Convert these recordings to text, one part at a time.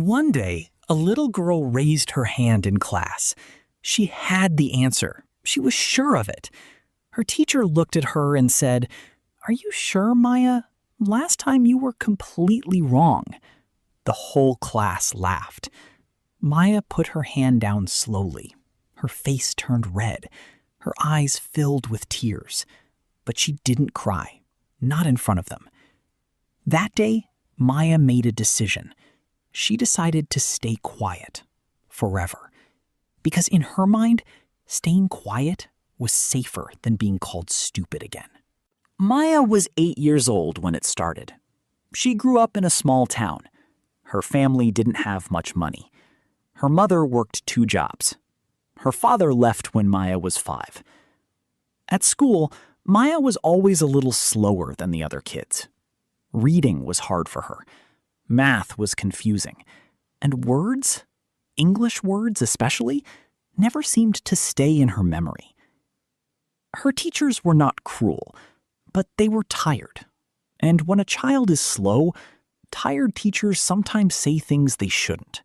One day, a little girl raised her hand in class. She had the answer. She was sure of it. Her teacher looked at her and said, "Are you sure, Maya? Last time you were completely wrong." The whole class laughed. Maya put her hand down slowly. Her face turned red. Her eyes filled with tears. But she didn't cry, not in front of them. That day, Maya made a decision. She decided to stay quiet forever. Because in her mind, staying quiet was safer than being called stupid again. Maya was 8 years old when it started. She grew up in a small town. Her family didn't have much money. Her mother worked 2 jobs. Her father left when Maya was 5. At school, Maya was always a little slower than the other kids. Reading was hard for her. Math was confusing. And words, English words especially, never seemed to stay in her memory. Her teachers were not cruel, but they were tired. And when a child is slow, tired teachers sometimes say things they shouldn't.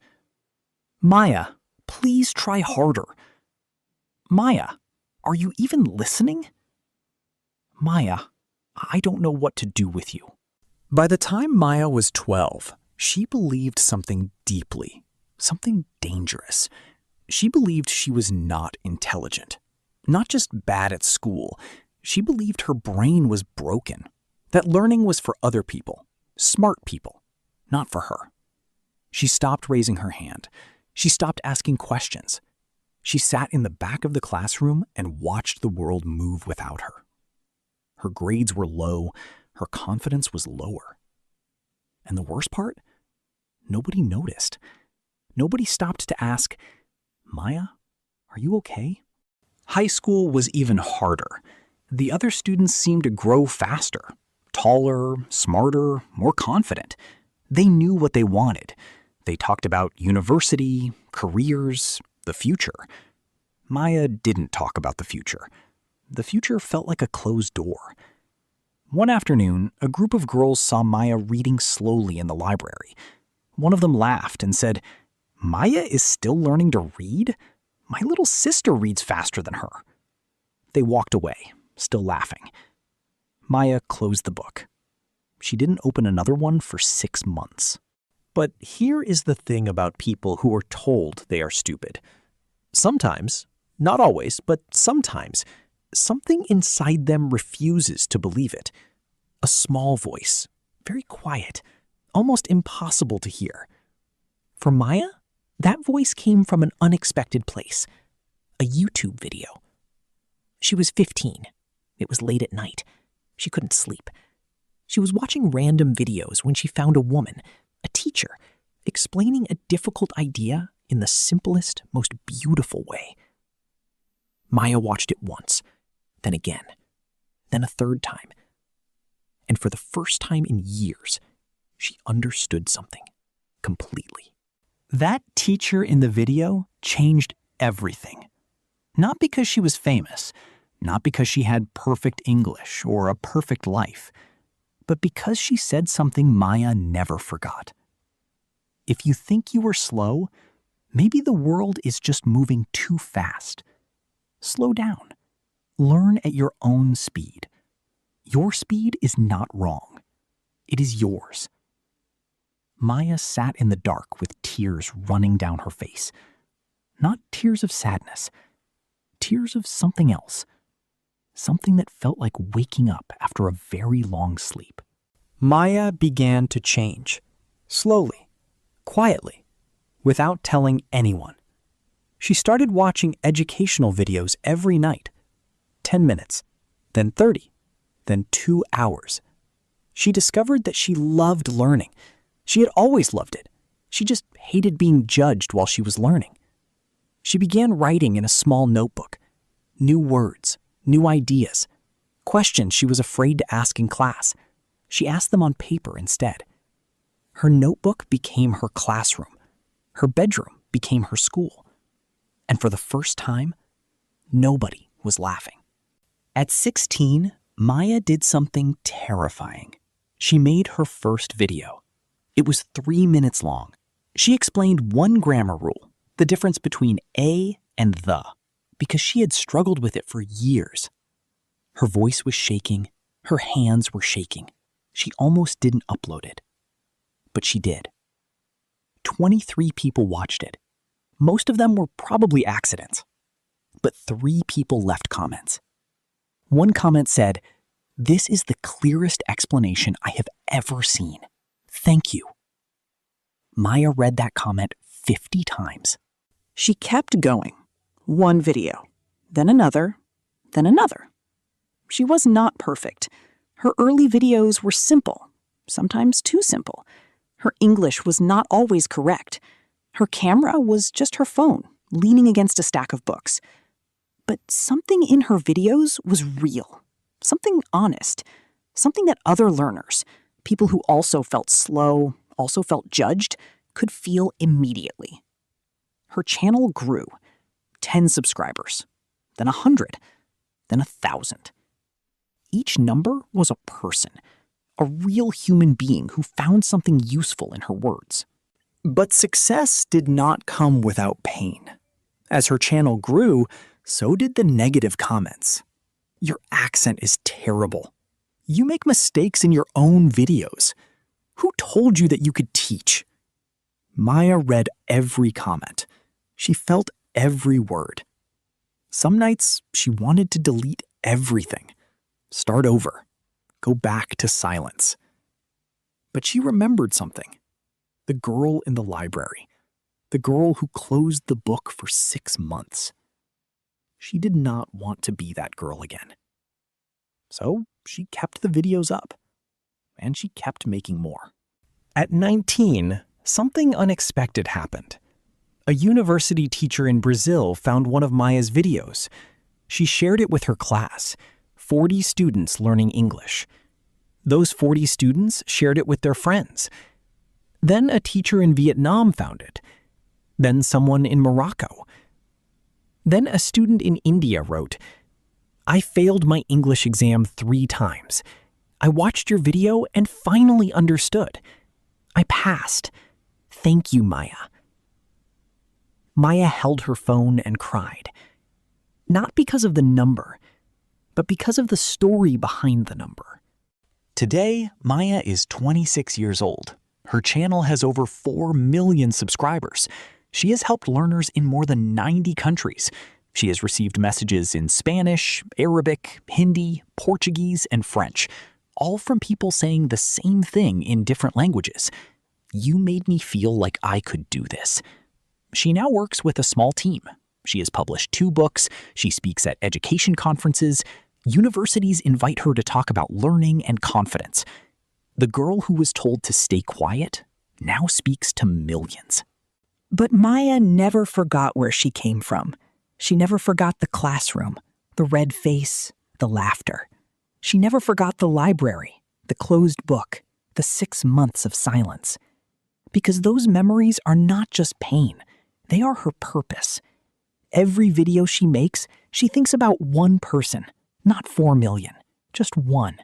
"Maya, please try harder." "Maya, are you even listening?" "Maya, I don't know what to do with you." By the time Maya was 12, she believed something deeply, something dangerous. She believed she was not intelligent, not just bad at school. She believed her brain was broken, that learning was for other people, smart people, not for her. She stopped raising her hand. She stopped asking questions. She sat in the back of the classroom and watched the world move without her. Her grades were low. Her confidence was lower. And the worst part? Nobody noticed. Nobody stopped to ask, "Maya, are you okay?" High school was even harder. The other students seemed to grow faster, taller, smarter, more confident. They knew what they wanted. They talked about university, careers, the future. Maya didn't talk about the future. The future felt like a closed door. One afternoon, a group of girls saw Maya reading slowly in the library. One of them laughed and said, "Maya is still learning to read? My little sister reads faster than her." They walked away, still laughing. Maya closed the book. She didn't open another one for 6 months. But here is the thing about people who are told they are stupid. Sometimes, not always, but sometimes, something inside them refuses to believe it. A small voice, very quiet, almost impossible to hear. For Maya, that voice came from an unexpected place, a YouTube video. She was 15. It was late at night. She couldn't sleep. She was watching random videos when she found a woman, a teacher, explaining a difficult idea in the simplest, most beautiful way. Maya watched it once, then again, then a third time. And for the first time in years, she understood something completely. That teacher in the video changed everything. Not because she was famous, not because she had perfect English or a perfect life, but because she said something Maya never forgot. If you think you are slow, maybe the world is just moving too fast. Slow down. Learn at your own speed. Your speed is not wrong. It is yours. Maya sat in the dark with tears running down her face. Not tears of sadness, tears of something else. Something that felt like waking up after a very long sleep. Maya began to change, slowly, quietly, without telling anyone. She started watching educational videos every night, 10 minutes, then 30, then 2 hours. She discovered that she loved learning. She had always loved it. She just hated being judged while she was learning. She began writing in a small notebook, new words, new ideas, questions she was afraid to ask in class. She asked them on paper instead. Her notebook became her classroom. Her bedroom became her school. And for the first time, nobody was laughing. At 16, Maya did something terrifying. She made her first video. It was 3 minutes long. She explained one grammar rule, the difference between a and the, because she had struggled with it for years. Her voice was shaking. Her hands were shaking. She almost didn't upload it. But she did. 23 people watched it. Most of them were probably accidents. But 3 people left comments. One comment said, "This is the clearest explanation I have ever seen. Thank you." Maya read that comment 50 times. She kept going. One video, then another, then another. She was not perfect. Her early videos were simple, sometimes too simple. Her English was not always correct. Her camera was just her phone, leaning against a stack of books. But something in her videos was real, something honest, something that other learners, people who also felt slow, also felt judged, could feel immediately. Her channel grew. 10 subscribers, then 100, then 1,000. Each number was a person, a real human being who found something useful in her words. But success did not come without pain. As her channel grew, so did the negative comments. "Your accent is terrible. You make mistakes in your own videos. Who told you that you could teach?" Maya read every comment. She felt every word. Some nights, she wanted to delete everything, start over, go back to silence. But she remembered something. The girl in the library, the girl who closed the book for 6 months. She did not want to be that girl again. So she kept the videos up, and she kept making more. At 19, something unexpected happened. A university teacher in Brazil found one of Maya's videos. She shared it with her class, 40 students learning English. Those 40 students shared it with their friends. Then a teacher in Vietnam found it. Then someone in Morocco. Then a student in India wrote, "I failed my English exam 3 times. I watched your video and finally understood. I passed. Thank you, Maya." Maya held her phone and cried. Not because of the number, but because of the story behind the number. Today, Maya is 26 years old. Her channel has over 4 million subscribers. She has helped learners in more than 90 countries. She has received messages in Spanish, Arabic, Hindi, Portuguese, and French, all from people saying the same thing in different languages. "You made me feel like I could do this." She now works with a small team. She has published 2 books. She speaks at education conferences. Universities invite her to talk about learning and confidence. The girl who was told to stay quiet now speaks to millions. But Maya never forgot where she came from. She never forgot the classroom, the red face, the laughter. She never forgot the library, the closed book, the 6 months of silence. Because those memories are not just pain. They are her purpose. Every video she makes, she thinks about one person, not 4 million, just one.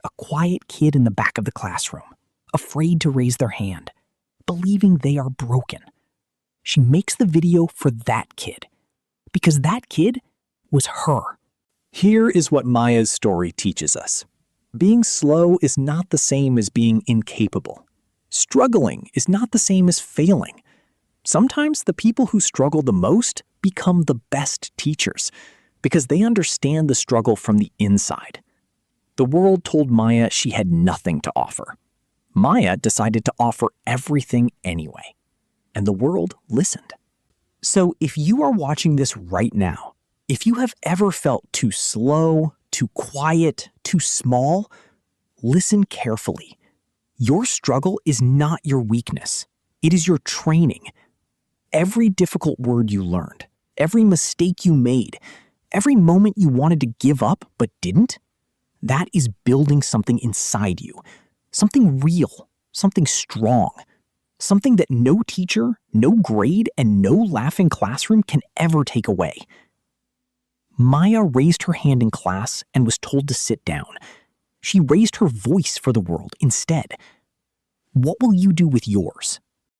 A quiet kid in the back of the classroom, afraid to raise their hand, believing they are broken. She makes the video for that kid, because that kid was her. Here is what Maya's story teaches us. Being slow is not the same as being incapable. Struggling is not the same as failing. Sometimes the people who struggle the most become the best teachers because they understand the struggle from the inside. The world told Maya she had nothing to offer. Maya decided to offer everything anyway, and the world listened. So if you are watching this right now, if you have ever felt too slow, too quiet, too small, listen carefully. Your struggle is not your weakness. It is your training. Every difficult word you learned, every mistake you made, every moment you wanted to give up but didn't, that is building something inside you, something real, something strong, something that no teacher, no grade, and no laughing classroom can ever take away. Maya raised her hand in class and was told to sit down. She raised her voice for the world instead. What will you do with yours?